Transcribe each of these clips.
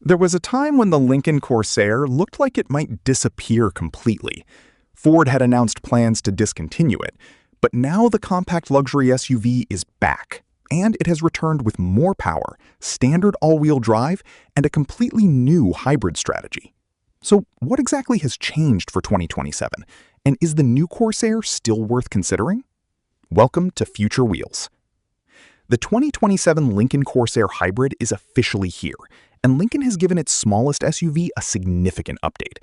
There was a time when the Lincoln Corsair looked like it might disappear completely. Ford had announced plans to discontinue it, but now the compact luxury SUV is back, and it has returned with more power, standard all-wheel drive, and a completely new hybrid strategy. So what exactly has changed for 2027, and is the new Corsair still worth considering? Welcome to Future Wheels. The 2027 Lincoln Corsair Hybrid is officially here, and Lincoln has given its smallest SUV a significant update.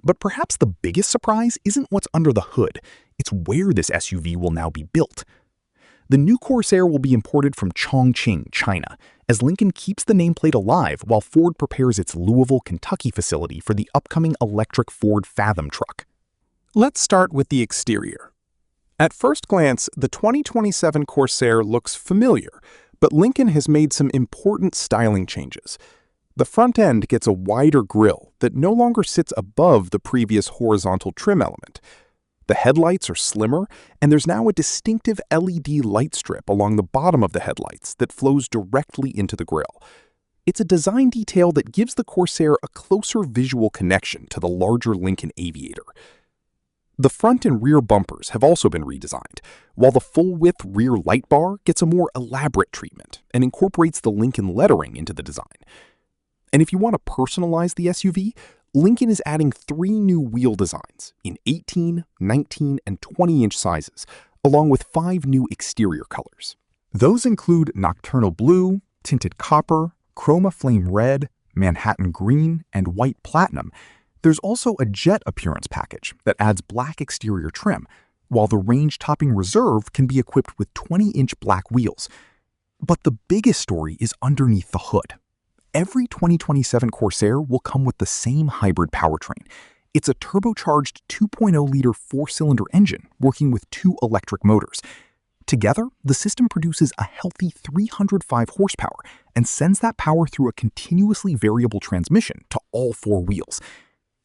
But perhaps the biggest surprise isn't what's under the hood, it's where this SUV will now be built. The new Corsair will be imported from Chongqing, China, as Lincoln keeps the nameplate alive while Ford prepares its Louisville, Kentucky facility for the upcoming electric Ford Fathom truck. Let's start with the exterior. At first glance, the 2027 Corsair looks familiar, but Lincoln has made some important styling changes. The front end gets a wider grille that no longer sits above the previous horizontal trim element. The headlights are slimmer, and there's now a distinctive LED light strip along the bottom of the headlights that flows directly into the grille. It's a design detail that gives the Corsair a closer visual connection to the larger Lincoln Aviator. The front and rear bumpers have also been redesigned, while the full-width rear light bar gets a more elaborate treatment and incorporates the Lincoln lettering into the design. And if you want to personalize the SUV, Lincoln is adding 3 new wheel designs in 18, 19, and 20-inch sizes, along with 5 new exterior colors. Those include nocturnal blue, tinted copper, chroma flame red, Manhattan green, and white platinum. There's also a jet appearance package that adds black exterior trim, while the range-topping Reserve can be equipped with 20-inch black wheels. But the biggest story is underneath the hood. Every 2027 Corsair will come with the same hybrid powertrain. It's a turbocharged 2.0-liter 4-cylinder engine working with 2 electric motors. Together, the system produces a healthy 305 horsepower and sends that power through a continuously variable transmission to all 4 wheels.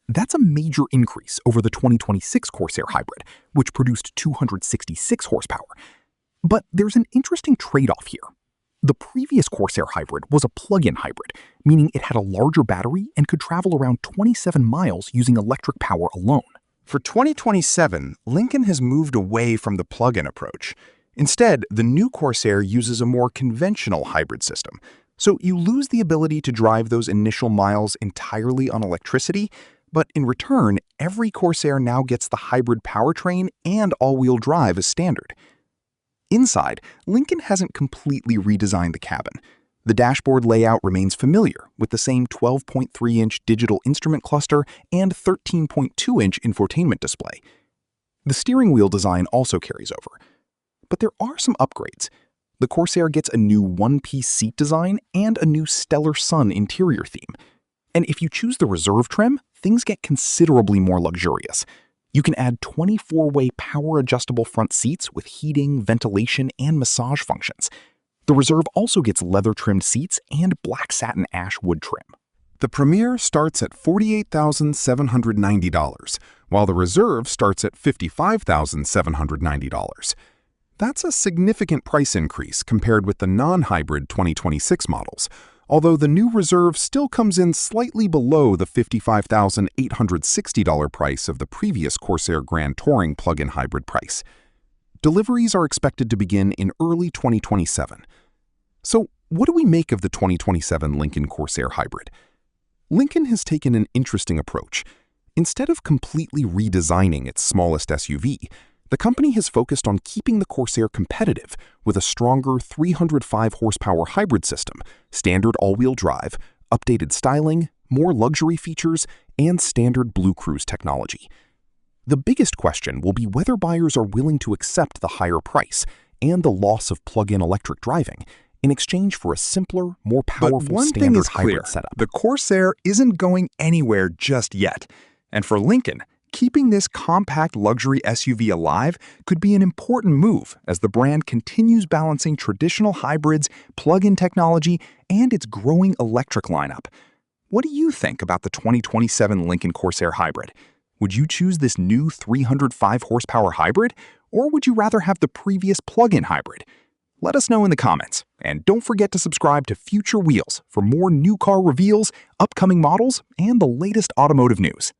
That's a major increase over the 2026 Corsair Hybrid, which produced 266 horsepower. But there's an interesting trade-off here. The previous Corsair Hybrid was a plug-in hybrid, meaning it had a larger battery and could travel around 27 miles using electric power alone. For 2027, Lincoln has moved away from the plug-in approach. Instead, the new Corsair uses a more conventional hybrid system, so you lose the ability to drive those initial miles entirely on electricity, but in return, every Corsair now gets the hybrid powertrain and all-wheel drive as standard. Inside, Lincoln hasn't completely redesigned the cabin. The dashboard layout remains familiar, with the same 12.3-inch digital instrument cluster and 13.2-inch infotainment display. The steering wheel design also carries over. But there are some upgrades. The Corsair gets a new one-piece seat design and a new Stellar Sun interior theme. And if you choose the Reserve trim, things get considerably more luxurious. You can add 24-way power-adjustable front seats with heating, ventilation, and massage functions. The Reserve also gets leather-trimmed seats and black satin ash wood trim. The Premier starts at $48,790, while the Reserve starts at $55,790. That's a significant price increase compared with the non-hybrid 2026 models, although the new Reserve still comes in slightly below the $55,860 price of the previous Corsair Grand Touring plug-in hybrid price. Deliveries are expected to begin in early 2027. So, what do we make of the 2027 Lincoln Corsair Hybrid? Lincoln has taken an interesting approach. Instead of completely redesigning its smallest SUV, the company has focused on keeping the Corsair competitive with a stronger 305 horsepower hybrid system, standard all-wheel drive, updated styling, more luxury features, and standard BlueCruise technology. The biggest question will be whether buyers are willing to accept the higher price and the loss of plug-in electric driving in exchange for a simpler, more powerful standard hybrid setup. The Corsair isn't going anywhere just yet. And for Lincoln, keeping this compact luxury SUV alive could be an important move as the brand continues balancing traditional hybrids, plug-in technology, and its growing electric lineup. What do you think about the 2027 Lincoln Corsair Hybrid? Would you choose this new 305 horsepower hybrid, or would you rather have the previous plug-in hybrid? Let us know in the comments. And don't forget to subscribe to Future Wheels for more new car reveals, upcoming models, and the latest automotive news.